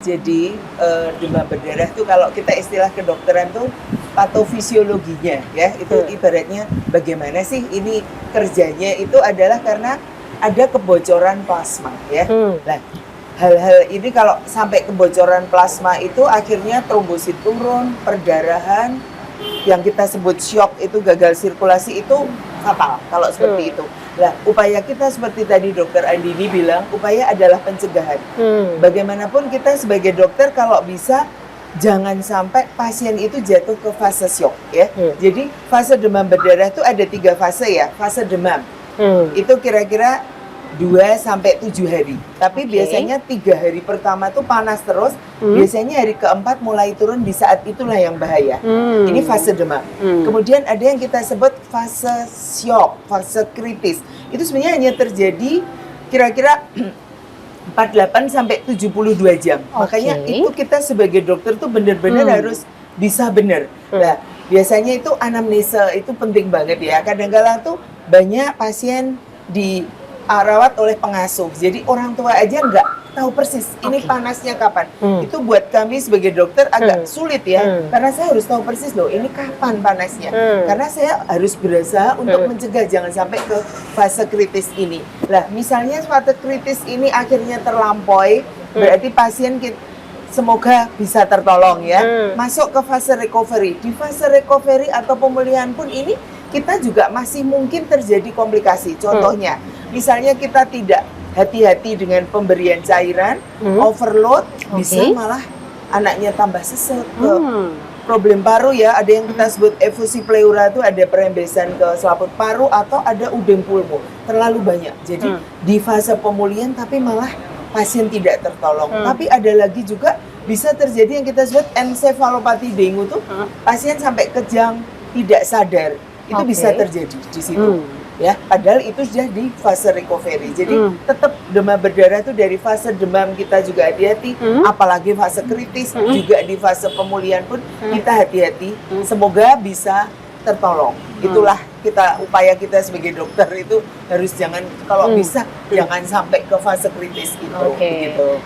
Jadi, demam berdarah tuh kalau kita istilah kedokteran tuh patofisiologinya ya, itu ibaratnya bagaimana sih ini kerjanya itu adalah karena ada kebocoran plasma ya. Nah, hal-hal ini kalau sampai kebocoran plasma itu akhirnya trombosit turun, perdarahan, yang kita sebut syok itu gagal sirkulasi itu fatal kalau seperti itu. Nah, upaya kita seperti tadi Dokter Andini bilang, upaya adalah pencegahan. Bagaimanapun kita sebagai dokter kalau bisa jangan sampai pasien itu jatuh ke fase syok ya. Jadi fase demam berdarah itu ada 3 fase ya. Fase demam itu kira-kira 2-7 hari. Tapi biasanya 3 hari pertama tuh panas terus. Biasanya hari keempat mulai turun, di saat itulah yang bahaya. Ini fase demam. Kemudian ada yang kita sebut fase syok, fase kritis. Itu sebenarnya hanya terjadi kira-kira 48-72 jam. Makanya itu kita sebagai dokter tuh benar-benar harus bisa benar. Nah, biasanya itu anamnesa itu penting banget ya. Kadang-kala tuh banyak pasien dirawat oleh pengasuh. Jadi orang tua aja nggak tahu persis ini panasnya kapan. Itu buat kami sebagai dokter agak sulit ya. Karena saya harus tahu persis loh ini kapan panasnya. Karena saya harus berusaha untuk mencegah jangan sampai ke fase kritis ini. Nah, misalnya fase kritis ini akhirnya terlampaui, berarti pasien semoga bisa tertolong ya. Masuk ke fase recovery. Di fase recovery atau pemulihan pun ini kita juga masih mungkin terjadi komplikasi. Contohnya, misalnya kita tidak hati-hati dengan pemberian cairan, overload, bisa malah anaknya tambah sesek, problem paru ya, ada yang kita sebut efusi pleura itu ada perembesan ke selaput paru atau ada udem pulmo, terlalu banyak. Jadi di fase pemulihan tapi malah pasien tidak tertolong. Tapi ada lagi juga bisa terjadi yang kita sebut encefalopati dengue tuh, pasien sampai kejang, tidak sadar. Itu bisa terjadi di situ. Ya, padahal itu sudah di fase recovery. Jadi tetap demam berdarah itu dari fase demam kita juga hati-hati, apalagi fase kritis juga di fase pemulihan pun kita hati-hati. Semoga bisa tertolong. Itulah upaya kita sebagai dokter itu harus jangan kalau bisa jangan sampai ke fase kritis itu. Begitu.